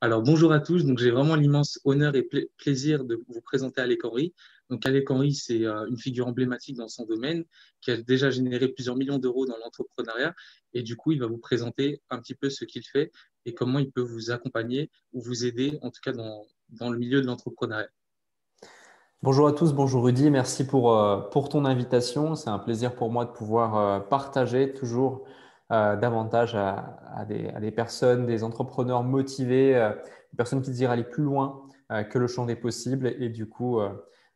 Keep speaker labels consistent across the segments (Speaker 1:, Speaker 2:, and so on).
Speaker 1: Alors, bonjour à tous. Donc, j'ai vraiment l'immense honneur et plaisir de vous présenter Alec Henry. Donc, Alec Henry, c'est une figure emblématique dans son domaine qui a déjà généré plusieurs millions d'euros dans l'entrepreneuriat. Et du coup, il va vous présenter un petit peu ce qu'il fait et comment il peut vous accompagner ou vous aider, en tout cas dans le milieu de l'entrepreneuriat.
Speaker 2: Bonjour à tous, bonjour Rudy, merci pour ton invitation. C'est un plaisir pour moi de pouvoir partager toujours davantage à des personnes, des entrepreneurs motivés, des personnes qui désirent aller plus loin que le champ des possibles. Et du coup,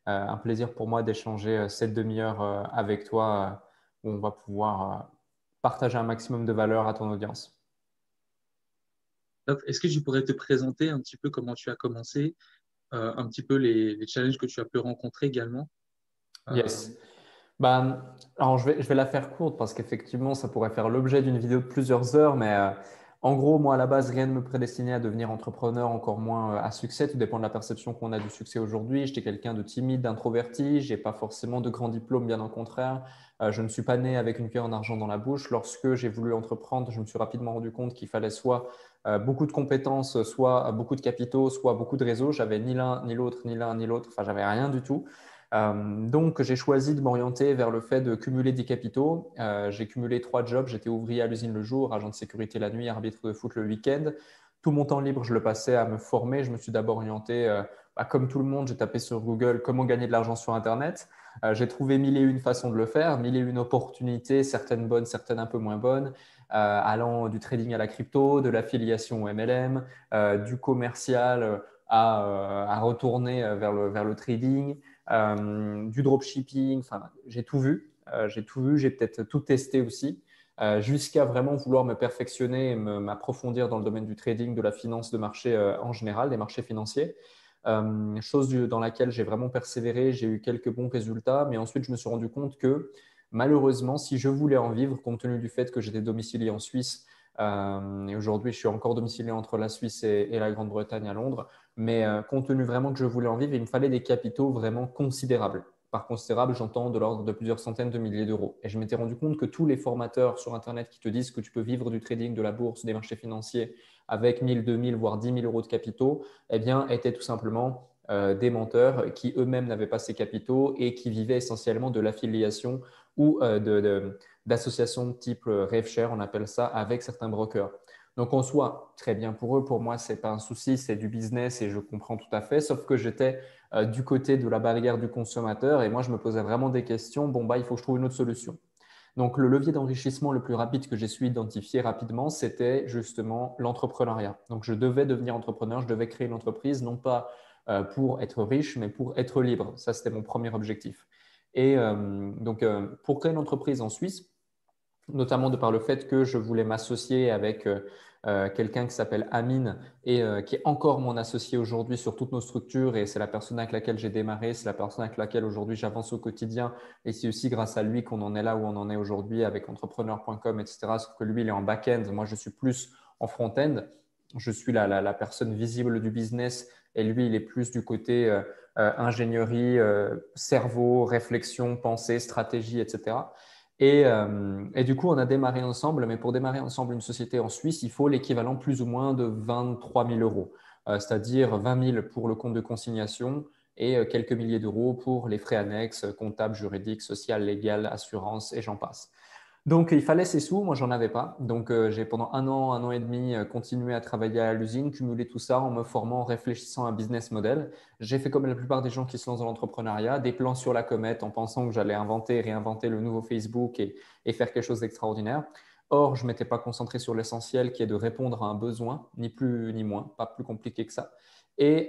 Speaker 2: un plaisir pour moi d'échanger cette demi-heure avec toi où on va pouvoir partager un maximum de valeur à ton audience.
Speaker 1: Donc, est-ce que tu pourrais te présenter un petit peu comment tu as commencé, un petit peu les challenges que tu as pu rencontrer également? Euh,
Speaker 2: Yes. Alors je vais la faire courte parce qu'effectivement, ça pourrait faire l'objet d'une vidéo de plusieurs heures, mais en gros, moi, à la base, rien ne me prédestinait à devenir entrepreneur, encore moins à succès. Tout dépend de la perception qu'on a du succès aujourd'hui. J'étais quelqu'un de timide, d'introverti. J'ai pas forcément de grands diplômes, bien au contraire. Je ne suis pas né avec une cuillère en argent dans la bouche. Lorsque j'ai voulu entreprendre, je me suis rapidement rendu compte qu'il fallait soit beaucoup de compétences, soit beaucoup de capitaux, soit beaucoup de réseaux. J'avais ni l'un, ni l'autre, ni l'un, ni l'autre. Enfin, j'avais rien du tout. Donc, j'ai choisi de m'orienter vers le fait de cumuler des capitaux. J'ai cumulé trois jobs. J'étais ouvrier à l'usine le jour, agent de sécurité la nuit, arbitre de foot le week-end. Tout mon temps libre, je le passais à me former. Je me suis d'abord orienté, comme tout le monde, j'ai tapé sur Google comment gagner de l'argent sur Internet. J'ai trouvé mille et une façons de le faire, mille et une opportunités, certaines bonnes, certaines un peu moins bonnes, allant du trading à la crypto, de l'affiliation au MLM, du commercial à retourner vers le trading, du dropshipping. Enfin, j'ai tout vu. J'ai tout vu, j'ai peut-être tout testé aussi, jusqu'à vraiment vouloir me perfectionner et m'approfondir dans le domaine du trading, de la finance de marché en général, des marchés financiers. Chose dans laquelle j'ai vraiment persévéré, j'ai eu quelques bons résultats, mais ensuite je me suis rendu compte que malheureusement, si je voulais en vivre, compte tenu du fait que j'étais domicilié en Suisse, et aujourd'hui je suis encore domicilié entre la Suisse et la Grande-Bretagne à Londres, mais compte tenu vraiment que je voulais en vivre, il me fallait des capitaux vraiment considérables. Par considérable, j'entends de l'ordre de plusieurs centaines de milliers d'euros. Et je m'étais rendu compte que tous les formateurs sur Internet qui te disent que tu peux vivre du trading, de la bourse, des marchés financiers avec 1000, 2000, voire 10 000 euros de capitaux, eh bien, étaient tout simplement des menteurs qui eux-mêmes n'avaient pas ces capitaux et qui vivaient essentiellement de l'affiliation ou d'associations de type RevShare, on appelle ça, avec certains brokers. Donc en soi, très bien pour eux. Pour moi, ce n'est pas un souci, c'est du business et je comprends tout à fait. Sauf que j'étais du côté de la barrière du consommateur et moi, je me posais vraiment des questions. Bon, il faut que je trouve une autre solution. Donc le levier d'enrichissement le plus rapide que j'ai su identifier rapidement, c'était justement l'entrepreneuriat. Donc je devais devenir entrepreneur, je devais créer une entreprise, non pas pour être riche, mais pour être libre. Ça, c'était mon premier objectif. Et donc, pour créer une entreprise en Suisse, notamment de par le fait que je voulais m'associer avec quelqu'un qui s'appelle Amine et qui est encore mon associé aujourd'hui sur toutes nos structures. Et c'est la personne avec laquelle j'ai démarré, c'est la personne avec laquelle aujourd'hui j'avance au quotidien. Et c'est aussi grâce à lui qu'on en est là où on en est aujourd'hui avec entrepreneur.com, etc. Sauf que lui, il est en back-end, moi, je suis plus en front-end. Je suis la personne visible du business et lui, il est plus du côté ingénierie, cerveau, réflexion, pensée, stratégie, etc. Et du coup, on a démarré ensemble, mais pour démarrer ensemble une société en Suisse, il faut l'équivalent plus ou moins de 23 000 euros, c'est-à-dire 20 000 pour le compte de consignation et quelques milliers d'euros pour les frais annexes, comptables, juridiques, social, légal, assurance et j'en passe. Donc, il fallait ces sous, moi, j'en avais pas. Donc, j'ai pendant un an et demi continué à travailler à l'usine, cumuler tout ça en me formant, en réfléchissant à un business model. J'ai fait comme la plupart des gens qui se lancent dans l'entrepreneuriat, des plans sur la comète en pensant que j'allais inventer, réinventer le nouveau Facebook et faire quelque chose d'extraordinaire. Or, je ne m'étais pas concentré sur l'essentiel qui est de répondre à un besoin, ni plus ni moins, pas plus compliqué que ça. Et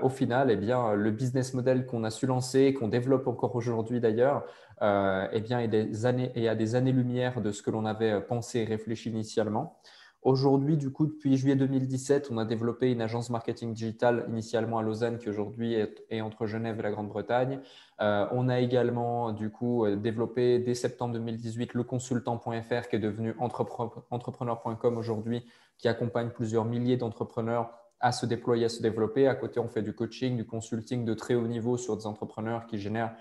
Speaker 2: au final, eh bien, le business model qu'on a su lancer, qu'on développe encore aujourd'hui d'ailleurs, eh bien, est à des années-lumière de ce que l'on avait pensé et réfléchi initialement. Aujourd'hui, du coup, depuis juillet 2017, on a développé une agence marketing digital initialement à Lausanne qui aujourd'hui est entre Genève et la Grande-Bretagne. On a également, du coup, développé dès septembre 2018 le consultant.fr qui est devenu entrepreneur.com aujourd'hui, qui accompagne plusieurs milliers d'entrepreneurs à se déployer, à se développer. À côté, on fait du coaching, du consulting de très haut niveau sur des entrepreneurs qui génèrent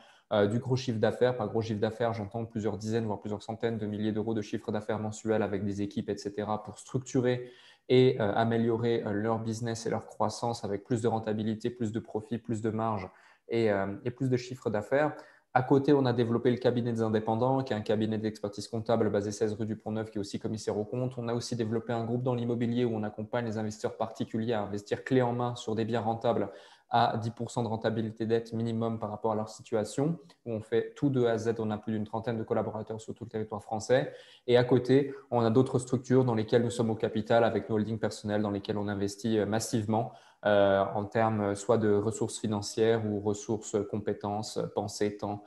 Speaker 2: du gros chiffre d'affaires. Par gros chiffre d'affaires, j'entends plusieurs dizaines, voire plusieurs centaines de milliers d'euros de chiffre d'affaires mensuel avec des équipes, etc., pour structurer et améliorer leur business et leur croissance avec plus de rentabilité, plus de profit, plus de marge et plus de chiffre d'affaires. À côté, on a développé le cabinet des indépendants, qui est un cabinet d'expertise comptable basé 16 rue du Pont-Neuf, qui est aussi commissaire aux comptes. On a aussi développé un groupe dans l'immobilier où on accompagne les investisseurs particuliers à investir clé en main sur des biens rentables à 10% de rentabilité dette minimum par rapport à leur situation, où on fait tout de A à Z. On a plus d'une trentaine de collaborateurs sur tout le territoire français. Et à côté, on a d'autres structures dans lesquelles nous sommes au capital avec nos holdings personnels, dans lesquelles on investit massivement en termes soit de ressources financières ou ressources compétences, pensée, temps,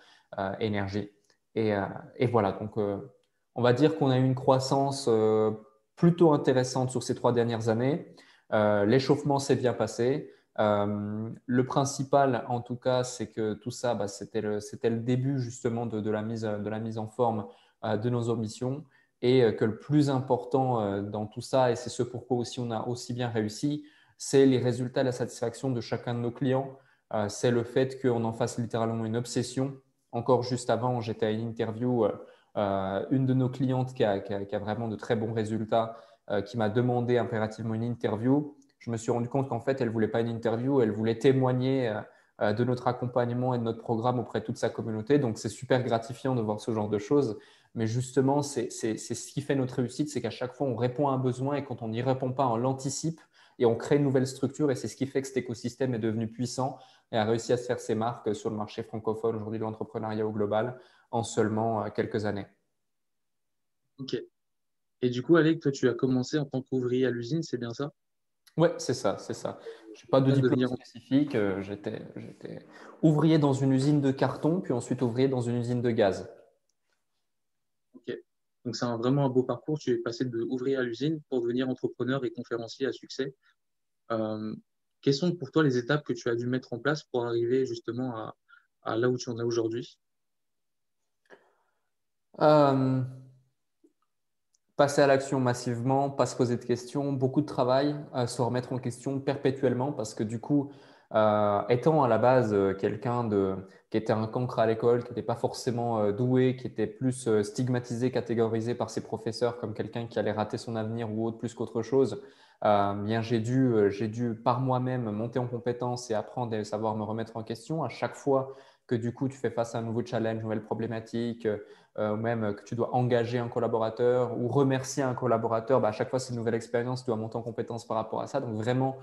Speaker 2: énergie. Et voilà, donc on va dire qu'on a eu une croissance plutôt intéressante sur ces 3 dernières années. L'échauffement s'est bien passé. Le principal, en tout cas, c'est que tout ça, c'était le début justement de la mise en forme de nos ambitions et que le plus important dans tout ça, et c'est ce pourquoi aussi on a aussi bien réussi, c'est les résultats, la satisfaction de chacun de nos clients. C'est le fait qu'on en fasse littéralement une obsession. Encore juste avant, j'étais à une interview, une de nos clientes qui a vraiment de très bons résultats, qui m'a demandé impérativement une interview. Je me suis rendu compte qu'en fait, elle ne voulait pas une interview, elle voulait témoigner de notre accompagnement et de notre programme auprès de toute sa communauté. Donc, c'est super gratifiant de voir ce genre de choses. Mais justement, c'est ce qui fait notre réussite, c'est qu'à chaque fois, on répond à un besoin et quand on n'y répond pas, on l'anticipe et on crée une nouvelle structure. Et c'est ce qui fait que cet écosystème est devenu puissant et a réussi à se faire ses marques sur le marché francophone aujourd'hui de l'entrepreneuriat au global en seulement quelques années.
Speaker 1: Ok. Et du coup, Alec, toi, tu as commencé en tant qu'ouvrier à l'usine, c'est bien ça?
Speaker 2: Oui, c'est ça, c'est ça. Je n'ai pas de
Speaker 1: Pas
Speaker 2: diplôme
Speaker 1: devenir.
Speaker 2: spécifique. J'étais ouvrier dans une usine de carton, puis ensuite ouvrier dans une usine de gaz.
Speaker 1: Ok. Donc, c'est vraiment un beau parcours. Tu es passé de ouvrier à l'usine pour devenir entrepreneur et conférencier à succès. Euh, Quelles sont pour toi les étapes que tu as dû mettre en place pour arriver justement à là où tu en es aujourd'hui?
Speaker 2: Euh, Passer à l'action massivement, pas se poser de questions, beaucoup de travail, se remettre en question perpétuellement parce que du coup, étant à la base qui était un cancre à l'école, qui n'était pas forcément doué, qui était plus stigmatisé, catégorisé par ses professeurs comme quelqu'un qui allait rater son avenir ou autre plus qu'autre chose, bien j'ai dû par moi-même monter en compétence et apprendre et savoir me remettre en question à chaque fois que du coup tu fais face à un nouveau challenge, une nouvelle problématique, ou même que tu dois engager un collaborateur ou remercier un collaborateur, à chaque fois c'est une nouvelle expérience, tu dois monter en compétence par rapport à ça. Donc vraiment,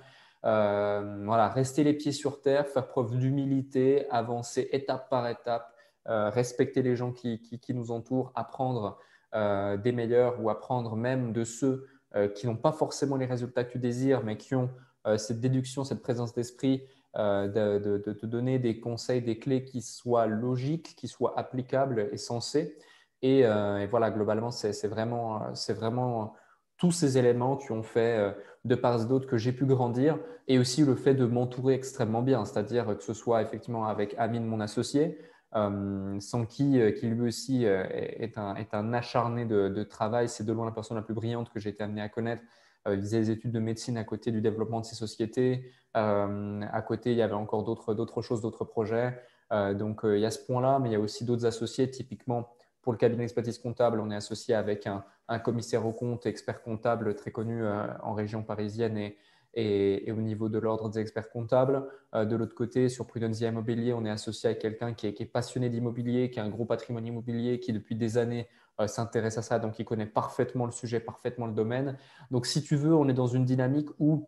Speaker 2: voilà, rester les pieds sur terre, faire preuve d'humilité, avancer étape par étape, respecter les gens qui nous entourent, apprendre des meilleurs ou apprendre même de ceux qui n'ont pas forcément les résultats que tu désires, mais qui ont cette déduction, cette présence d'esprit de te donner des conseils, des clés qui soient logiques, qui soient applicables et sensées. Et voilà, globalement, c'est vraiment tous ces éléments qui ont fait de part et d'autre que j'ai pu grandir et aussi le fait de m'entourer extrêmement bien, c'est-à-dire que ce soit effectivement avec Amine, mon associé, sans qui lui aussi est un acharné de travail. C'est de loin la personne la plus brillante que j'ai été amené à connaître. Il faisait des études de médecine à côté du développement de ses sociétés. À côté, il y avait encore d'autres choses, d'autres projets. Donc, il y a ce point-là, mais il y a aussi d'autres associés. Typiquement, pour le cabinet d'expertise comptable, on est associé avec un commissaire aux comptes, expert comptable très connu en région parisienne et au niveau de l'ordre des experts comptables. De l'autre côté, sur Prudentia Immobilier, on est associé avec quelqu'un qui est passionné d'immobilier, qui a un gros patrimoine immobilier, qui depuis des années s'intéresse à ça, donc il connaît parfaitement le sujet, parfaitement le domaine. Donc, si tu veux, on est dans une dynamique où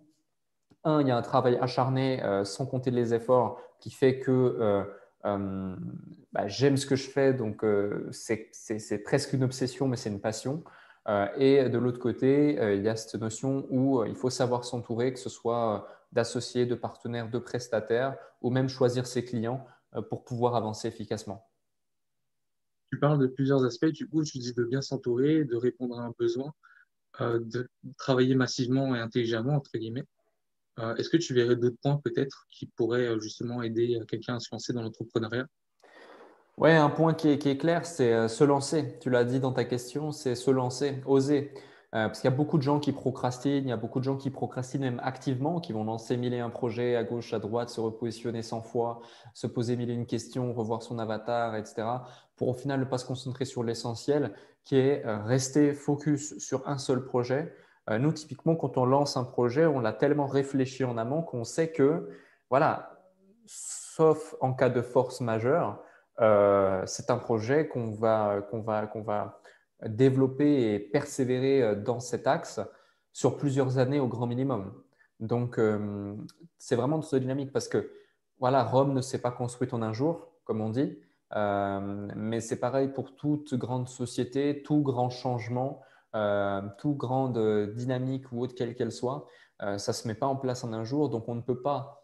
Speaker 2: il y a un travail acharné, sans compter les efforts, qui fait que euh, j'aime ce que je fais, donc c'est presque une obsession, mais c'est une passion. Et de l'autre côté, il y a cette notion où il faut savoir s'entourer, que ce soit d'associés, de partenaires, de prestataires, ou même choisir ses clients pour pouvoir avancer efficacement.
Speaker 1: Tu parles de plusieurs aspects. Du coup, tu dis de bien s'entourer, de répondre à un besoin, de travailler massivement et intelligemment, entre guillemets. Est-ce que tu verrais d'autres points peut-être qui pourraient justement aider quelqu'un à se lancer dans l'entrepreneuriat?
Speaker 2: Ouais, un point qui est clair, c'est se lancer. Tu l'as dit dans ta question, c'est se lancer, oser. Parce qu'il y a beaucoup de gens qui procrastinent, il y a beaucoup de gens qui procrastinent même activement, qui vont lancer mille et un projets à gauche, à droite, se repositionner 100 fois, se poser mille et une questions, revoir son avatar, etc. Pour au final ne pas se concentrer sur l'essentiel, qui est rester focus sur un seul projet, Nous, typiquement, quand on lance un projet, on l'a tellement réfléchi en amont qu'on sait que, voilà, sauf en cas de force majeure, c'est un projet qu'on va développer et persévérer dans cet axe sur plusieurs années au grand minimum. Donc, c'est vraiment de cette dynamique parce que, voilà, Rome ne s'est pas construite en un jour, comme on dit, mais c'est pareil pour toute grande société, tout grand changement, toute grande dynamique ou autre quelle qu'elle soit. Ça ne se met pas en place en un jour, donc on ne peut pas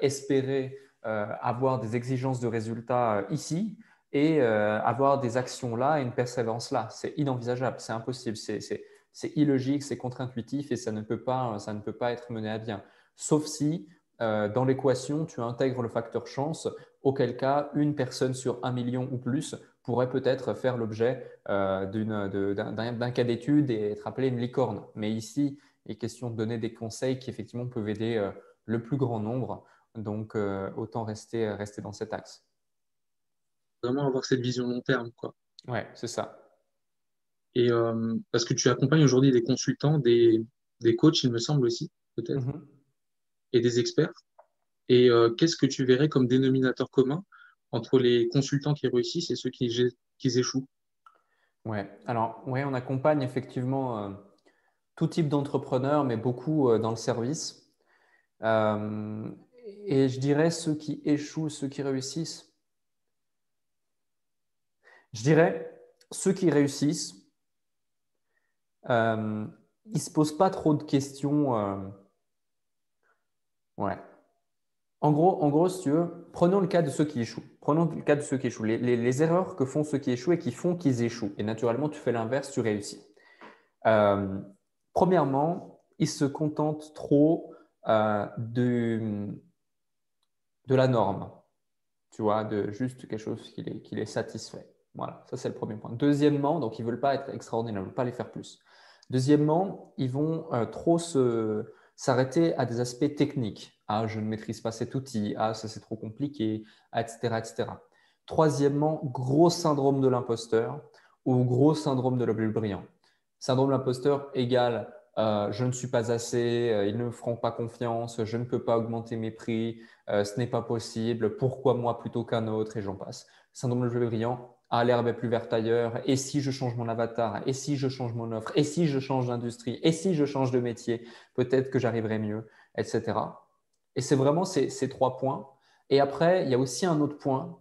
Speaker 2: espérer avoir des exigences de résultats ici et avoir des actions là et une persévérance là. C'est inenvisageable, c'est impossible, c'est illogique, c'est contre-intuitif et ça ne peut pas être mené à bien. Sauf si dans l'équation, tu intègres le facteur chance, auquel cas une personne sur 1 million ou plus pourrait peut-être faire l'objet d'un cas d'étude et être appelée une licorne. Mais ici, il est question de donner des conseils qui effectivement peuvent aider le plus grand nombre. Donc, autant rester dans cet axe.
Speaker 1: Vraiment avoir cette vision long terme, quoi.
Speaker 2: Ouais, c'est ça.
Speaker 1: Et parce que tu accompagnes aujourd'hui des consultants, des coachs, il me semble aussi, peut-être,
Speaker 2: Mhm.
Speaker 1: et des experts. Et qu'est-ce que tu verrais comme dénominateur commun entre les consultants qui réussissent et ceux qui échouent?
Speaker 2: Ouais. Alors, ouais, on accompagne effectivement tout type d'entrepreneurs, mais beaucoup dans le service. Euh, et je dirais ceux qui échouent, ceux qui réussissent. Je dirais ceux qui réussissent, ils ne se posent pas trop de questions. Ouais. En gros, si tu veux, prenons le cas de ceux qui échouent. Prenons le cas de ceux qui échouent. Les erreurs que font ceux qui échouent et qui font qu'ils échouent. Et naturellement, tu fais l'inverse, tu réussis. Euh, Premièrement, ils se contentent trop de la norme, tu vois, de juste quelque chose qui les satisfait. Voilà, ça c'est le premier point. Deuxièmement, donc ils ne veulent pas être extraordinaires, ils ne veulent pas les faire plus. Deuxièmement, ils vont trop s'arrêter à des aspects techniques. Ah, je ne maîtrise pas cet outil. Ah, ça c'est trop compliqué, ah, etc., etc. Troisièmement, gros syndrome de l'imposteur ou gros syndrome de l'objet brillant. Syndrome de l'imposteur égale je ne suis pas assez, ils ne me feront pas confiance, je ne peux pas augmenter mes prix, ce n'est pas possible, pourquoi moi plutôt qu'un autre, et j'en passe. Syndrome de l'objet brillant, ah, l'herbe est plus verte ailleurs, et si je change mon avatar, et si je change mon offre, et si je change d'industrie, et si je change de métier, peut-être que j'arriverai mieux, etc. Et c'est vraiment ces 3 points. Et après, il y a aussi un autre point,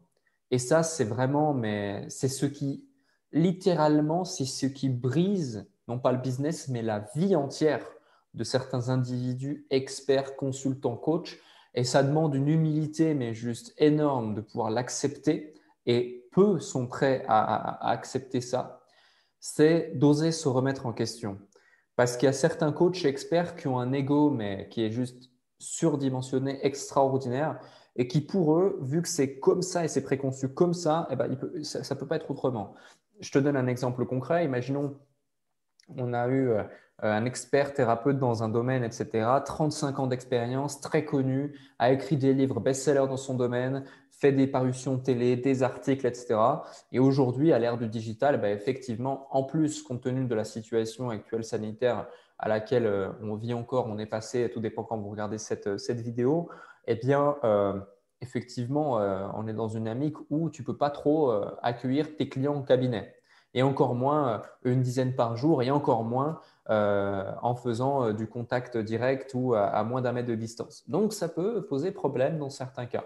Speaker 2: et ça, c'est vraiment, mais c'est ce qui, littéralement, c'est ce qui brise, non pas le business, mais la vie entière de certains individus, experts, consultants, coachs. Et ça demande une humilité, mais juste énorme, de pouvoir l'accepter. Et peu sont prêts à accepter ça. C'est d'oser se remettre en question. Parce qu'il y a certains coachs experts qui ont un ego, mais qui est juste surdimensionné, extraordinaire, et qui pour eux, vu que c'est comme ça et c'est préconçu comme ça, eh ben, ça ne peut pas être autrement. Je te donne un exemple concret. Imaginons, on a eu un expert thérapeute dans un domaine, etc., 35 ans d'expérience, très connu, a écrit des livres best-sellers dans son domaine, fait des parutions télé, des articles, etc. Et aujourd'hui, à l'ère du digital, ben, effectivement, en plus, compte tenu de la situation actuelle sanitaire à laquelle on vit encore, on est passé, tout dépend quand vous regardez cette vidéo, eh bien, effectivement, on est dans une dynamique où tu ne peux pas trop accueillir tes clients au cabinet et encore moins une dizaine par jour, et encore moins en faisant du contact direct ou à moins d'1 mètre de distance. Donc, ça peut poser problème dans certains cas.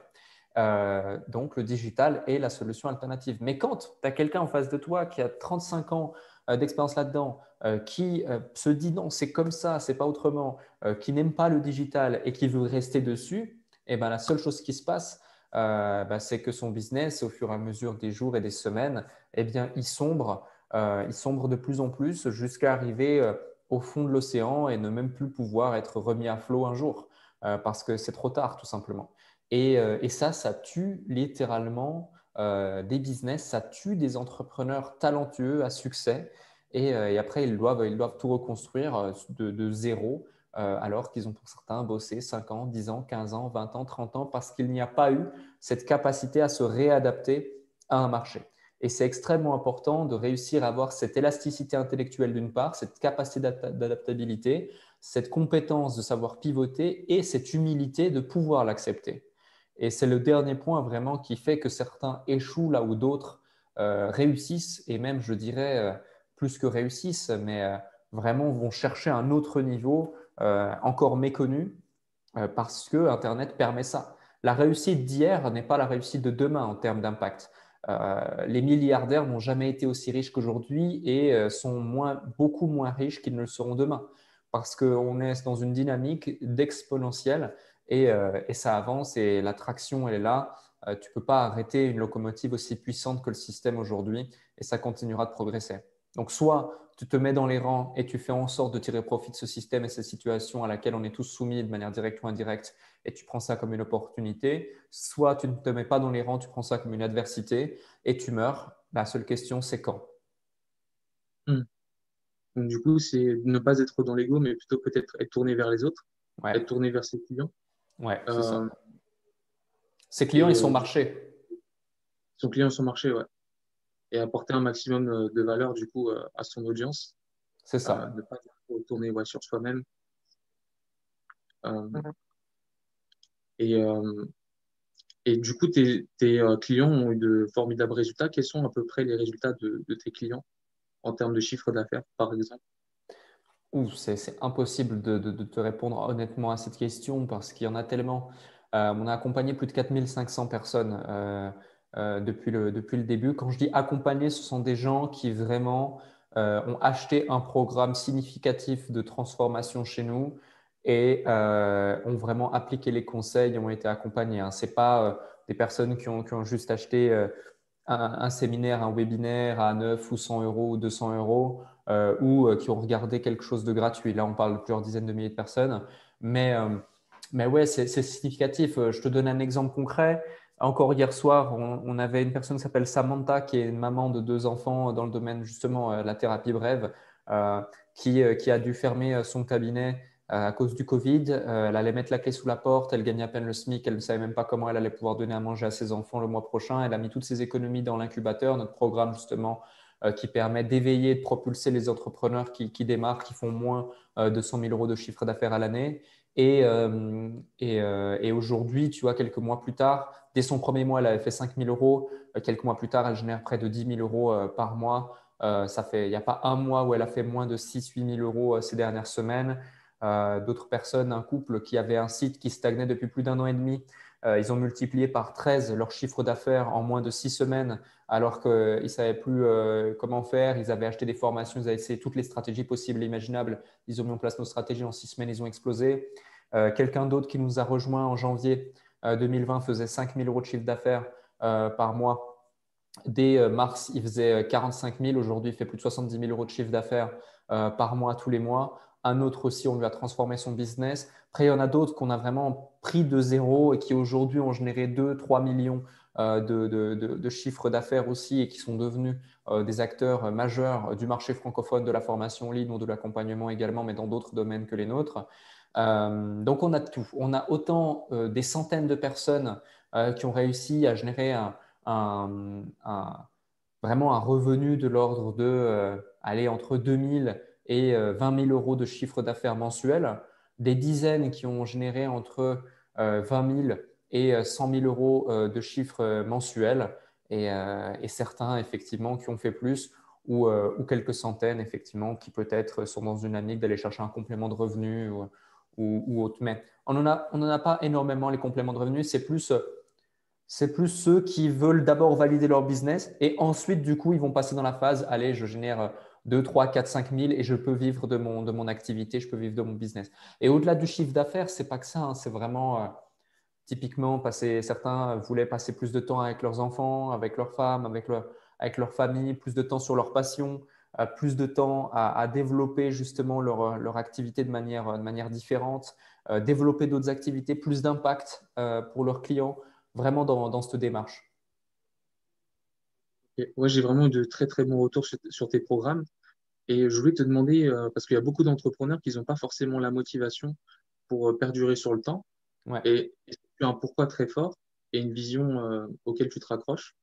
Speaker 2: Donc, le digital est la solution alternative. Mais quand tu as quelqu'un en face de toi qui a 35 ans d'expérience là-dedans, qui se dit non, c'est comme ça, c'est pas autrement, qui n'aime pas le digital et qui veut rester dessus, eh ben, la seule chose qui se passe, c'est que son business, au fur et à mesure des jours et des semaines, eh bien, il sombre de plus en plus jusqu'à arriver au fond de l'océan et ne même plus pouvoir être remis à flot un jour parce que c'est trop tard, tout simplement. Et ça tue littéralement des business, ça tue des entrepreneurs talentueux à succès. Et après, ils doivent tout reconstruire de zéro, alors qu'ils ont pour certains bossé 5 ans, 10 ans, 15 ans, 20 ans, 30 ans, parce qu'il n'y a pas eu cette capacité à se réadapter à un marché. Et c'est extrêmement important de réussir à avoir cette élasticité intellectuelle d'une part, cette capacité d'adaptabilité, cette compétence de savoir pivoter et cette humilité de pouvoir l'accepter. Et c'est le dernier point vraiment qui fait que certains échouent là où d'autres réussissent et même, je dirais, plus que réussissent, mais vraiment vont chercher un autre niveau encore méconnu parce que Internet permet ça. La réussite d'hier n'est pas la réussite de demain en termes d'impact. Les milliardaires n'ont jamais été aussi riches qu'aujourd'hui et sont beaucoup moins riches qu'ils ne le seront demain parce qu'on est dans une dynamique d'exponentielle et ça avance et l'attraction, elle est là. Tu ne peux pas arrêter une locomotive aussi puissante que le système aujourd'hui et ça continuera de progresser. Donc, soit tu te mets dans les rangs et tu fais en sorte de tirer profit de ce système et cette situation à laquelle on est tous soumis de manière directe ou indirecte et tu prends ça comme une opportunité, soit tu ne te mets pas dans les rangs, tu prends ça comme une adversité et tu meurs. La seule question, c'est quand.
Speaker 1: Hmm. Donc, du coup, c'est ne pas être dans l'ego, mais plutôt peut-être être tourné vers les autres,
Speaker 2: Ouais,
Speaker 1: être tourné vers ses clients.
Speaker 2: ouais, c'est ça.
Speaker 1: Euh,
Speaker 2: Ces clients, ils
Speaker 1: et
Speaker 2: sont
Speaker 1: du coup,
Speaker 2: marchés.
Speaker 1: son client sur marché, ouais. Et apporter un maximum de valeur, du coup, à son audience.
Speaker 2: C'est ça.
Speaker 1: Ne pas trop tourner ouais, sur soi-même. Euh, et, euh, et du coup, tes clients ont eu de formidables résultats. Quels sont à peu près les résultats de tes clients en termes de chiffre d'affaires, par exemple?
Speaker 2: Ouh, c'est impossible de te répondre honnêtement à cette question parce qu'il y en a tellement. On a accompagné plus de 4500 personnes depuis le début. Quand je dis accompagner, ce sont des gens qui vraiment ont acheté un programme significatif de transformation chez nous et ont vraiment appliqué les conseils et ont été accompagnés, hein. Ce n'est pas des personnes qui ont juste acheté un séminaire, un webinaire à 9 ou 100 euros ou 200 euros ou qui ont regardé quelque chose de gratuit. Là, on parle de plusieurs dizaines de milliers de personnes. Mais, euh, mais ouais, c'est significatif. Je te donne un exemple concret. Encore hier soir, on avait une personne qui s'appelle Samantha, qui est une maman de 2 enfants dans le domaine justement la thérapie brève, euh, qui a dû fermer son cabinet à cause du Covid. Elle allait mettre la clé sous la porte, elle gagnait à peine le SMIC, elle ne savait même pas comment elle allait pouvoir donner à manger à ses enfants le mois prochain. Elle a mis toutes ses économies dans l'incubateur, notre programme justement qui permet d'éveiller, de propulser les entrepreneurs qui démarrent, qui font moins de 100 000 euros de chiffre d'affaires à l'année. Et aujourd'hui, tu vois, quelques mois plus tard, dès son premier mois, elle avait fait 5 000 euros. Quelques mois plus tard, elle génère près de 10 000 euros par mois. Il n'y a pas un mois où elle a fait moins de 6 000 8 000 euros ces dernières semaines. D'autres personnes, un couple qui avait un site qui stagnait depuis plus d'1 an et demi, ils ont multiplié par 13 leur chiffre d'affaires en moins de 6 semaines alors qu'ils ne savaient plus comment faire. Ils avaient acheté des formations, ils avaient essayé toutes les stratégies possibles et imaginables. Ils ont mis en place nos stratégies en 6 semaines, ils ont explosé. Quelqu'un d'autre qui nous a rejoint en janvier 2020 faisait 5 000 euros de chiffre d'affaires par mois. Dès mars, il faisait 45 000. Aujourd'hui, il fait plus de 70 000 euros de chiffre d'affaires par mois, tous les mois. Un autre aussi, on lui a transformé son business. Après, il y en a d'autres qu'on a vraiment pris de zéro et qui aujourd'hui ont généré 2, 3 millions de chiffre d'affaires aussi et qui sont devenus des acteurs majeurs du marché francophone de la formation en ligne ou de l'accompagnement également, mais dans d'autres domaines que les nôtres. Donc, on a tout. On a autant des centaines de personnes qui ont réussi à générer un, un- vraiment un revenu de l'ordre de aller entre 2000 et 20 000 euros de chiffre d'affaires mensuel, des dizaines qui ont généré entre 20 000 et 100 000 euros de chiffre mensuel et certains effectivement qui ont fait plus ou quelques centaines effectivement qui peut-être sont dans une dynamique d'aller chercher un complément de revenu ou autre. Mais on en a pas énormément les compléments de revenus, c'est plus ceux qui veulent d'abord valider leur business et ensuite, du coup, ils vont passer dans la phase, allez, je génère 2, 3, 4, 5 000 et je peux vivre de mon activité, je peux vivre de mon business. Et au-delà du chiffre d'affaires, c'est pas que ça, hein, c'est vraiment typiquement certains voulaient passer plus de temps avec leurs enfants, avec leurs femmes, avec leur famille, plus de temps sur leur passion, plus de temps à développer justement leur activité de manière différente, développer d'autres activités, plus d'impact pour leurs clients vraiment dans cette démarche.
Speaker 1: Et ouais, j'ai vraiment eu de très très bons retours sur tes programmes. Et je voulais te demander, parce qu'il y a beaucoup d'entrepreneurs qui n'ont pas forcément la motivation pour perdurer sur le temps,
Speaker 2: Ouais.
Speaker 1: et tu as un pourquoi très fort et une vision auquel tu te raccroches.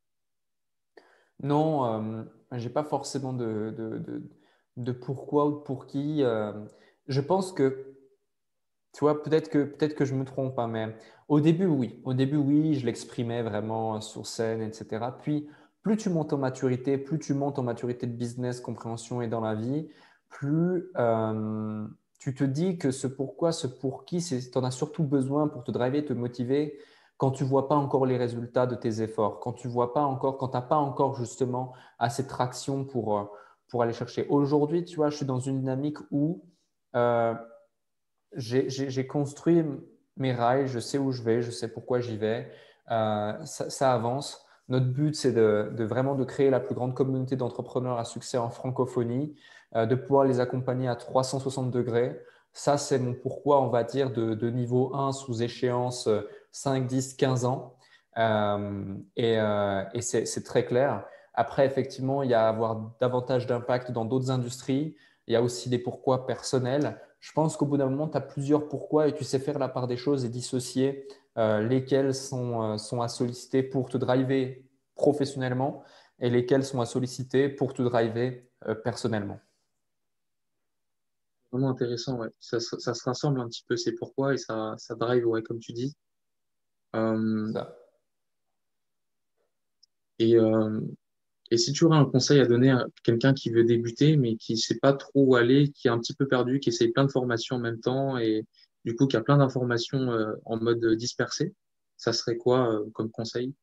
Speaker 2: Non, j'ai pas forcément de pourquoi ou de pour qui. Je pense que, tu vois, peut-être que je me trompe, hein, mais au début, oui. Au début, oui, je l'exprimais vraiment sur scène, etc. Puis, plus tu montes en maturité de business, compréhension et dans la vie, plus tu te dis que ce pourquoi, ce pour qui, tu en as surtout besoin pour te driver, te motiver quand tu vois pas encore les résultats de tes efforts, quand tu vois pas encore, quand tu n'as pas encore justement assez de traction pour aller chercher. Aujourd'hui, tu vois, je suis dans une dynamique où euh, j'ai construit mes rails, je sais où je vais, je sais pourquoi j'y vais. Ça avance. Notre but, c'est de vraiment de créer la plus grande communauté d'entrepreneurs à succès en francophonie, de pouvoir les accompagner à 360 degrés. Ça, c'est mon pourquoi, on va dire, de niveau 1 sous échéance 5, 10, 15 ans. Et c'est très clair. Après, effectivement, il y a avoir davantage d'impact dans d'autres industries. Il y a aussi des pourquoi personnels. Je pense qu'au bout d'un moment, tu as plusieurs pourquoi et tu sais faire la part des choses et dissocier lesquels sont à solliciter pour te driver professionnellement et lesquels sont à solliciter pour te driver personnellement.
Speaker 1: Vraiment intéressant, ouais. Ça se rassemble un petit peu, c'est pourquoi, et ça drive, ouais, comme tu dis. Euh,
Speaker 2: Ça.
Speaker 1: et, euh, et si tu aurais un conseil à donner à quelqu'un qui veut débuter, mais qui sait pas trop où aller, qui est un petit peu perdu, qui essaye plein de formations en même temps, et du coup qui a plein d'informations en mode dispersé, ça serait quoi comme conseil?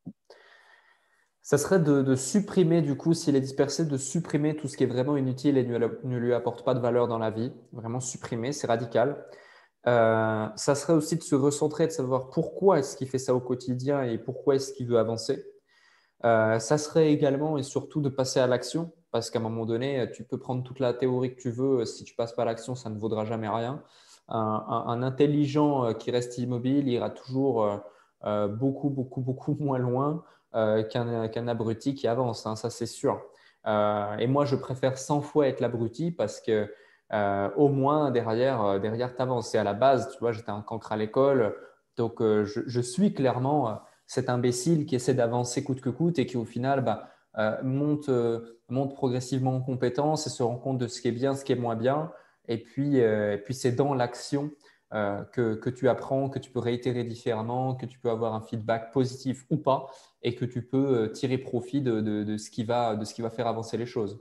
Speaker 2: Ça serait de supprimer, du coup, s'il est dispersé, de supprimer tout ce qui est vraiment inutile et ne lui apporte pas de valeur dans la vie. Vraiment supprimer, c'est radical. Ça serait aussi de se recentrer, de savoir pourquoi est-ce qu'il fait ça au quotidien et pourquoi est-ce qu'il veut avancer. Ça serait également et surtout de passer à l'action, parce qu'à un moment donné, tu peux prendre toute la théorie que tu veux, si tu passes pas à l'action, ça ne vaudra jamais rien. Un intelligent qui reste immobile ira toujours beaucoup, beaucoup, beaucoup moins loin qu'un abruti qui avance, hein, ça c'est sûr. Et moi, je préfère 100 fois être l'abruti parce que au moins derrière tu avances. C'est à la base, tu vois, j'étais un cancre à l'école, donc je suis clairement cet imbécile qui essaie d'avancer coûte que coûte et qui au final monte progressivement en compétence et se rend compte de ce qui est bien, ce qui est moins bien. Et puis c'est dans l'action que tu apprends, que tu peux réitérer différemment, que tu peux avoir un feedback positif ou pas et que tu peux tirer profit de ce qui va faire avancer les choses.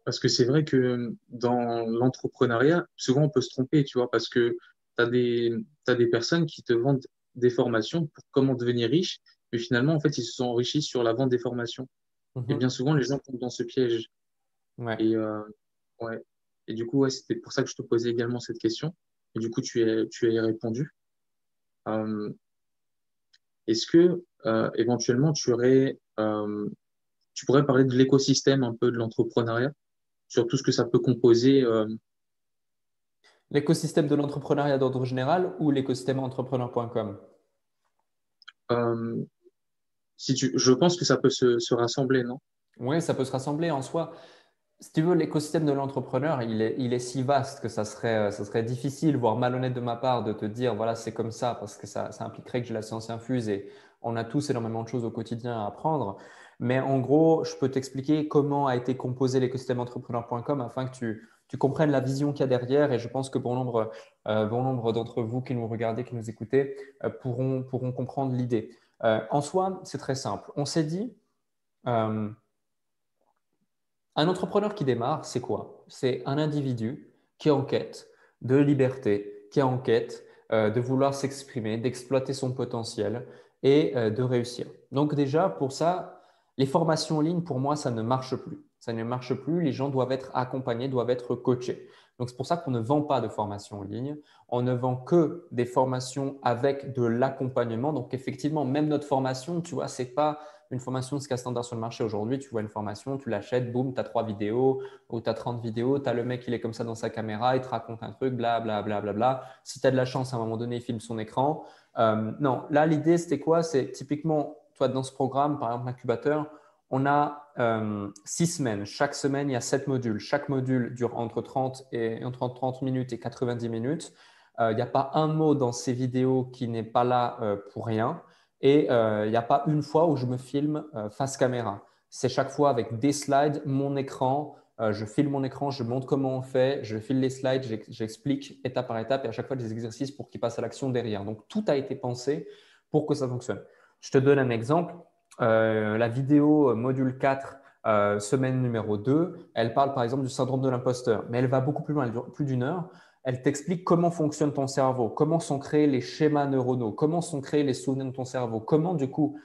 Speaker 1: Parce que c'est vrai que dans l'entrepreneuriat, souvent on peut se tromper, tu vois, parce que t'as des personnes qui te vendent des formations pour comment devenir riche, mais finalement, en fait, ils se sont enrichis sur la vente des formations. Et bien
Speaker 2: Mhm.
Speaker 1: souvent, les gens tombent dans ce piège.
Speaker 2: Ouais.
Speaker 1: Et, ouais. Et du coup, ouais, c'était pour ça que je te posais également cette question. Et du coup, tu as y répondu. Euh, est-ce que, éventuellement, tu pourrais parler de l'écosystème un peu de l'entrepreneuriat, sur tout ce que ça peut composer,
Speaker 2: L'écosystème de l'entrepreneuriat d'ordre général ou l'écosystème entrepreneur.com?
Speaker 1: euh, je pense que ça peut se rassembler, non?
Speaker 2: Oui, ça peut se rassembler en soi. Si tu veux, l'écosystème de l'entrepreneur, il est si vaste que ça serait difficile, voire malhonnête de ma part, de te dire, voilà, c'est comme ça, parce que ça impliquerait que j'ai la science infuse et on a tous énormément de choses au quotidien à apprendre. Mais en gros, je peux t'expliquer comment a été composé l'écosystème entrepreneur.com afin que tu comprennes la vision qu'il y a derrière. Et je pense que bon nombre d'entre vous qui nous regardez, qui nous écoutez, pourront comprendre l'idée. En soi, c'est très simple. On s'est dit, euh, un entrepreneur qui démarre, c'est quoi? C'est un individu qui est en quête de liberté, qui est en quête de vouloir s'exprimer, d'exploiter son potentiel et de réussir. Donc déjà, pour ça, les formations en ligne, pour moi, ça ne marche plus. Ça ne marche plus. Les gens doivent être accompagnés, doivent être coachés. Donc c'est pour ça qu'on ne vend pas de formation en ligne. On ne vend que des formations avec de l'accompagnement. Donc effectivement, même notre formation, tu vois, c'est pas une formation de ce qu'il y a standard sur le marché aujourd'hui. Tu vois une formation, tu l'achètes, boum, tu as 3 vidéos ou tu as 30 vidéos, tu as le mec, il est comme ça dans sa caméra, il te raconte un truc, bla, bla, bla, bla, bla. Si tu as de la chance, à un moment donné, il filme son écran. Non, là, l'idée, c'était quoi? C'est typiquement, toi, dans ce programme, par exemple, l'incubateur, on a 6 semaines. Chaque semaine, il y a 7 modules. Chaque module dure entre 30 minutes et 90 minutes. Il n'y a pas un mot dans ces vidéos qui n'est pas là pour rien. Et il n'y a pas une fois où je me filme face caméra. C'est chaque fois avec des slides, mon écran. Je filme mon écran, je montre comment on fait, je file les slides, j'explique étape par étape et à chaque fois des exercices pour qu'ils passent à l'action derrière. Donc, tout a été pensé pour que ça fonctionne. Je te donne un exemple. La vidéo module 4, semaine numéro 2, elle parle par exemple du syndrome de l'imposteur, mais elle va beaucoup plus loin, elle dure plus d'une heure. Elle t'explique comment fonctionne ton cerveau, comment sont créés les schémas neuronaux, comment sont créés les souvenirs de ton cerveau, comment du coup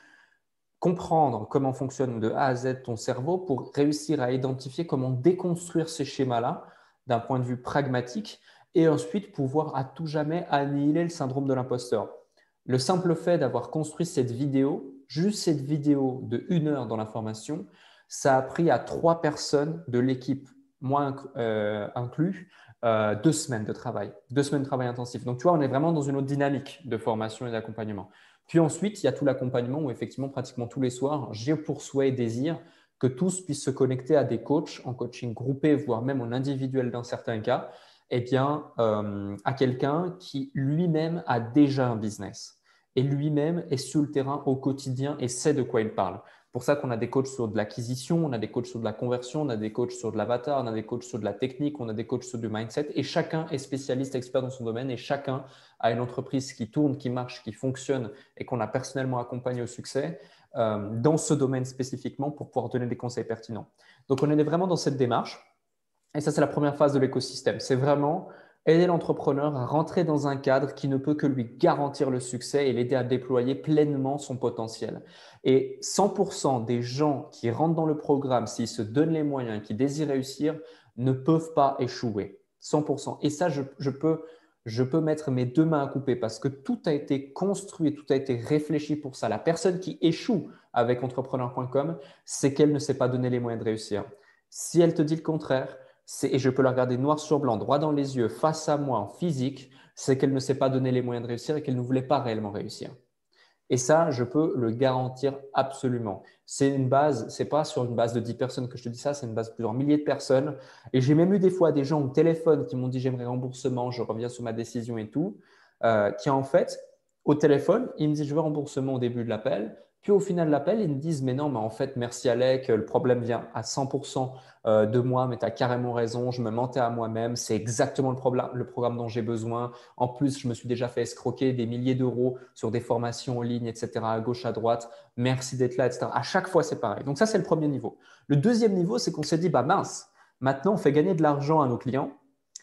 Speaker 2: comprendre comment fonctionne de A à Z ton cerveau pour réussir à identifier comment déconstruire ces schémas-là d'un point de vue pragmatique et ensuite pouvoir à tout jamais annihiler le syndrome de l'imposteur. Le simple fait d'avoir construit cette vidéo, juste cette vidéo de 1 heure dans la formation, ça a pris à 3 personnes de l'équipe, moi inclus, 2 semaines de travail, 2 semaines de travail intensif. Donc, tu vois, on est vraiment dans une autre dynamique de formation et d'accompagnement. Puis ensuite, il y a tout l'accompagnement où effectivement, pratiquement tous les soirs, j'ai pour souhait et désir que tous puissent se connecter à des coachs en coaching groupé, voire même en individuel dans certains cas, eh bien, à quelqu'un qui lui-même a déjà un business et lui-même est sur le terrain au quotidien et sait de quoi il parle. Pour ça qu'on a des coachs sur de l'acquisition, on a des coachs sur de la conversion, on a des coachs sur de l'avatar, on a des coachs sur de la technique, on a des coachs sur du mindset et chacun est spécialiste, expert dans son domaine et chacun a une entreprise qui tourne, qui marche, qui fonctionne et qu'on a personnellement accompagné au succès dans ce domaine spécifiquement pour pouvoir donner des conseils pertinents. Donc, on est vraiment dans cette démarche. Et ça, c'est la première phase de l'écosystème. C'est vraiment aider l'entrepreneur à rentrer dans un cadre qui ne peut que lui garantir le succès et l'aider à déployer pleinement son potentiel. Et 100% des gens qui rentrent dans le programme, s'ils se donnent les moyens, qui désirent réussir, ne peuvent pas échouer. 100%. Et ça, je peux mettre mes 2 mains à couper parce que tout a été construit, tout a été réfléchi pour ça. La personne qui échoue avec entrepreneur.com, c'est qu'elle ne s'est pas donné les moyens de réussir. Si elle te dit le contraire, et je peux la regarder noir sur blanc, droit dans les yeux, face à moi, en physique, c'est qu'elle ne s'est pas donné les moyens de réussir et qu'elle ne voulait pas réellement réussir. Et ça, je peux le garantir absolument. C'est une base, c'est pas sur une base de 10 personnes que je te dis ça, c'est une base de plusieurs milliers de personnes. Et j'ai même eu des fois des gens au téléphone qui m'ont dit j'aimerais remboursement, je reviens sur ma décision et tout, qui en fait, au téléphone, ils me disent je veux remboursement au début de l'appel. Puis au final de l'appel, ils me disent mais non, mais en fait, merci Alec, le problème vient à 100% de moi, mais tu as carrément raison, je me mentais à moi-même, c'est exactement le programme dont j'ai besoin. En plus, je me suis déjà fait escroquer des milliers d'euros sur des formations en ligne, etc., à gauche, à droite. Merci d'être là, etc. À chaque fois, c'est pareil. Donc ça, c'est le premier niveau. Le deuxième niveau, c'est qu'on s'est dit, bah mince, maintenant, on fait gagner de l'argent à nos clients,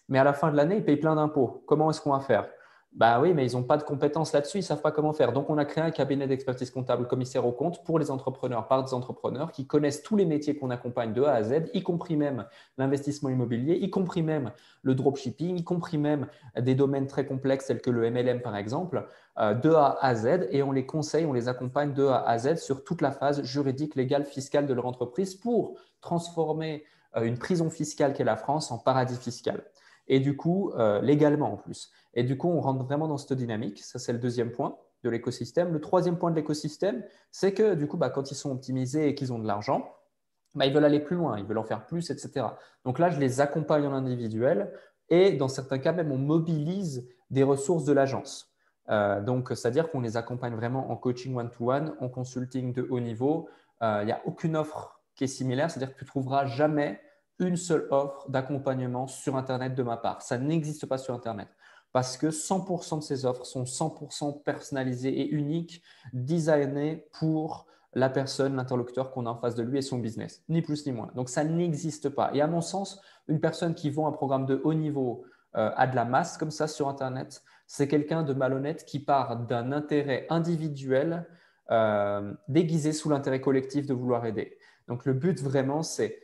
Speaker 2: mais à la fin de l'année, ils payent plein d'impôts. Comment est-ce qu'on va faire? Bah oui, mais ils n'ont pas de compétences là-dessus, ils ne savent pas comment faire. Donc, on a créé un cabinet d'expertise comptable commissaire aux comptes pour les entrepreneurs, par des entrepreneurs qui connaissent tous les métiers qu'on accompagne de A à Z, y compris même l'investissement immobilier, y compris même le dropshipping, y compris même des domaines très complexes tels que le MLM, par exemple, de A à Z. Et on les conseille, on les accompagne de A à Z sur toute la phase juridique, légale, fiscale de leur entreprise pour transformer une prison fiscale qu'est la France en paradis fiscal. Et du coup, légalement en plus. Et du coup, on rentre vraiment dans cette dynamique. Ça, c'est le deuxième point de l'écosystème. Le troisième point de l'écosystème, c'est que du coup, quand ils sont optimisés et qu'ils ont de l'argent, ils veulent aller plus loin, ils veulent en faire plus, etc. Donc là, je les accompagne en individuel et dans certains cas même, on mobilise des ressources de l'agence. Donc, c'est-à-dire qu'on les accompagne vraiment en coaching one-to-one, en consulting de haut niveau. Il n'y a aucune offre qui est similaire, c'est-à-dire que tu ne trouveras jamais une seule offre d'accompagnement sur Internet de ma part. Ça n'existe pas sur Internet parce que 100% de ces offres sont 100% personnalisées et uniques, designées pour la personne, l'interlocuteur qu'on a en face de lui et son business, ni plus ni moins. Donc, ça n'existe pas. Et à mon sens, une personne qui vend un programme de haut niveau à de la masse comme ça sur Internet, c'est quelqu'un de malhonnête qui part d'un intérêt individuel déguisé sous l'intérêt collectif de vouloir aider. Donc, le but vraiment, c'est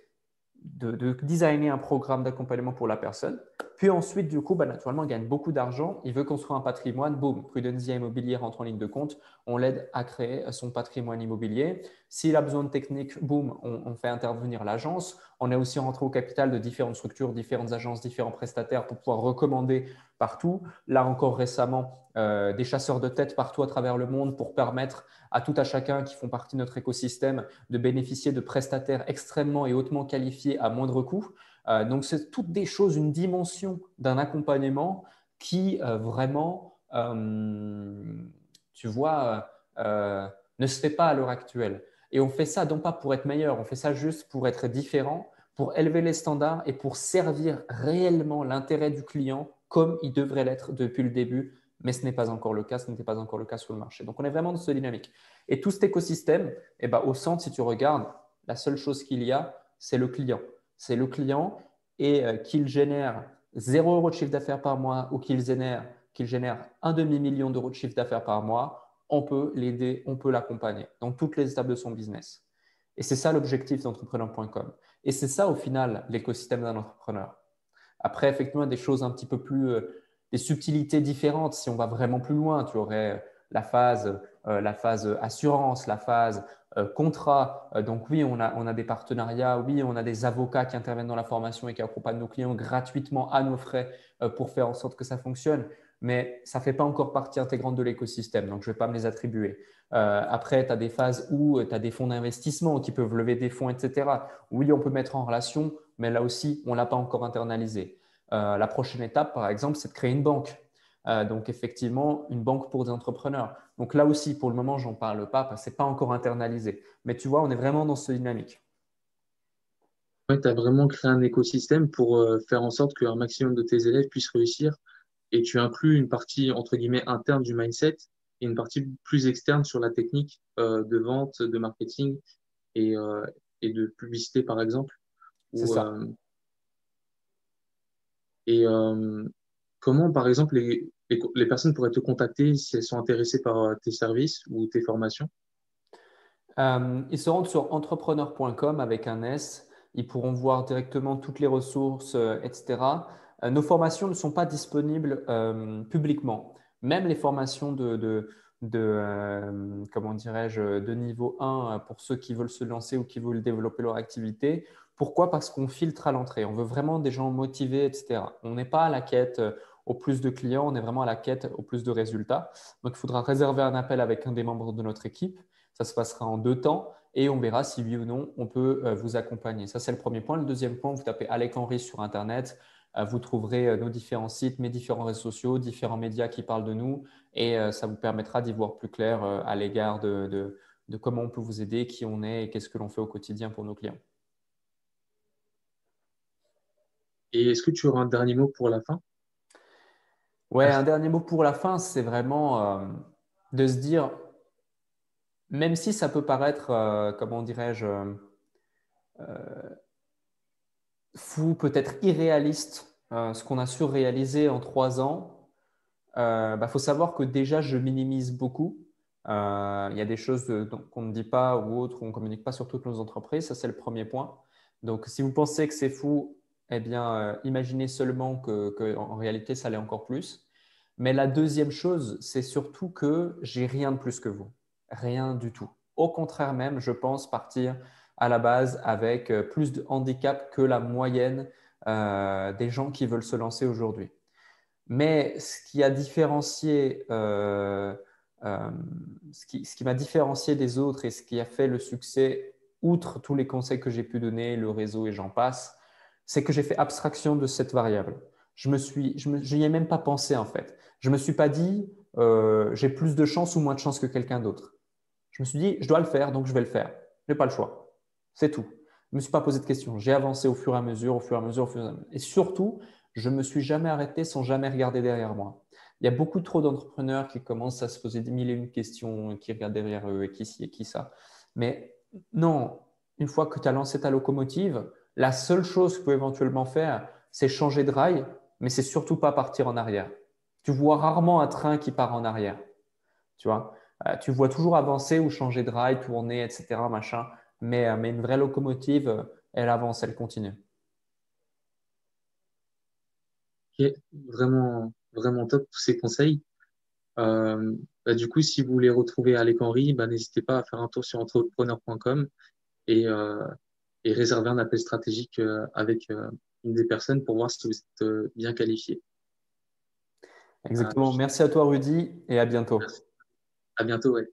Speaker 2: de designer un programme d'accompagnement pour la personne. Puis ensuite, du coup, naturellement, il gagne beaucoup d'argent. Il veut construire un patrimoine. Boum, Prudentia Immobilier rentre en ligne de compte. On l'aide à créer son patrimoine immobilier. S'il a besoin de technique, boum, on fait intervenir l'agence. On est aussi rentré au capital de différentes structures, différentes agences, différents prestataires pour pouvoir recommander partout. Là encore récemment, des chasseurs de tête partout à travers le monde pour permettre à tout à chacun qui font partie de notre écosystème de bénéficier de prestataires extrêmement et hautement qualifiés à moindre coût. Donc, c'est toutes des choses, une dimension d'un accompagnement qui vraiment, tu vois, ne se fait pas à l'heure actuelle. Et on fait ça non pas pour être meilleur, on fait ça juste pour être différent, pour élever les standards et pour servir réellement l'intérêt du client comme il devrait l'être depuis le début. Mais ce n'est pas encore le cas, ce n'était pas encore le cas sur le marché. Donc, on est vraiment dans cette dynamique. Et tout cet écosystème, eh ben, au centre, si tu regardes, la seule chose qu'il y a, c'est le client. C'est le client et qu'il génère 0 € de chiffre d'affaires par mois ou qu'il génère un demi-million d'euros de chiffre d'affaires par mois, on peut l'aider, on peut l'accompagner dans toutes les étapes de son business. Et c'est ça l'objectif d'entrepreneur.com. Et c'est ça au final l'écosystème d'un entrepreneur. Après, effectivement, des choses un petit peu plus, des subtilités différentes. Si on va vraiment plus loin, tu aurais la phase assurance, la phase contrat. Donc oui, on a des partenariats, oui, on a des avocats qui interviennent dans la formation et qui accompagnent nos clients gratuitement à nos frais pour faire en sorte que ça fonctionne. Mais ça ne fait pas encore partie intégrante de l'écosystème, donc je ne vais pas me les attribuer. Après, tu as des phases où tu as des fonds d'investissement qui peuvent lever des fonds, etc. Oui, on peut mettre en relation, mais là aussi, on ne l'a pas encore internalisé. La prochaine étape, par exemple, c'est de créer une banque. Donc, effectivement, une banque pour des entrepreneurs. Donc, là aussi, pour le moment, je n'en parle pas parce que ce n'est pas encore internalisé. Mais tu vois, on est vraiment dans cette dynamique.
Speaker 1: Ouais, tu as vraiment créé un écosystème pour faire en sorte qu'un maximum de tes élèves puissent réussir et tu inclus une partie, entre guillemets, interne du mindset et une partie plus externe sur la technique de vente, de marketing et, euh, et de publicité, par exemple.
Speaker 2: C'est
Speaker 1: Ou,
Speaker 2: ça.
Speaker 1: et comment, par exemple, les personnes pourraient te contacter si elles sont intéressées par tes services ou tes formations?
Speaker 2: Ils se rendent sur entrepreneur.com avec un S. Ils pourront voir directement toutes les ressources, etc. Nos formations ne sont pas disponibles publiquement. Même les formations comment dirais-je, de niveau 1 pour ceux qui veulent se lancer ou qui veulent développer leur activité. Pourquoi? Parce qu'on filtre à l'entrée. On veut vraiment des gens motivés, etc. On n'est pas à la quête au plus de clients, on est vraiment à la quête au plus de résultats. Donc, il faudra réserver un appel avec un des membres de notre équipe. Ça se passera en 2 temps et on verra si oui ou non on peut vous accompagner. Ça, c'est le premier point. Le deuxième point, vous tapez Alec Henry sur Internet. Vous trouverez nos différents sites, mes différents réseaux sociaux, différents médias qui parlent de nous et ça vous permettra d'y voir plus clair à l'égard de comment on peut vous aider, qui on est et qu'est-ce que l'on fait au quotidien pour nos clients.
Speaker 1: Et est-ce que tu auras un dernier mot pour la fin?
Speaker 2: Ouais, un dernier mot pour la fin, c'est vraiment de se dire, même si ça peut paraître, comment dirais-je, fou, peut-être irréaliste, ce qu'on a su réaliser en 3 ans, faut savoir que déjà, je minimise beaucoup. Il y a des choses qu'on ne dit pas ou autres, on ne communique pas sur toutes nos entreprises. Ça, c'est le premier point. Donc, si vous pensez que c'est fou, eh bien, imaginez seulement en réalité, ça l'est encore plus. Mais la deuxième chose, c'est surtout que j'ai rien de plus que vous. Rien du tout. Au contraire même, je pense partir à la base avec plus de handicap que la moyenne des gens qui veulent se lancer aujourd'hui. Mais ce qui m'a différencié des autres et ce qui a fait le succès, outre tous les conseils que j'ai pu donner, le réseau et j'en passe, c'est que j'ai fait abstraction de cette variable. Je n'y ai même pas pensé en fait. Je me suis pas dit j'ai plus de chance ou moins de chance que quelqu'un d'autre. Je me suis dit je dois le faire donc je vais le faire. Je n'ai pas le choix. C'est tout. Je ne me suis pas posé de questions. J'ai avancé au fur et à mesure, au fur et à mesure, au fur et à mesure. Et surtout, je ne me suis jamais arrêté sans jamais regarder derrière moi. Il y a beaucoup trop d'entrepreneurs qui commencent à se poser des mille et une questions, qui regardent derrière eux et qui ci et qui ça. Mais non, une fois que tu as lancé ta locomotive, la seule chose que tu peux éventuellement faire, c'est changer de rail, mais c'est surtout pas partir en arrière. Tu vois rarement un train qui part en arrière. Tu vois, tu vois toujours avancer ou changer de rail, tourner, etc. Machin. Mais une vraie locomotive, elle avance, elle continue.
Speaker 1: Ok, vraiment, vraiment top tous ces conseils. Du coup, si vous voulez retrouver Alec Henry, n'hésitez pas à faire un tour sur entrepreneur.com et, euh, et réserver un appel stratégique avec une des personnes pour voir si vous êtes bien qualifié. Euh,
Speaker 2: Exactement. Merci à toi, Rudy, et à bientôt.
Speaker 1: Merci. À bientôt, ouais.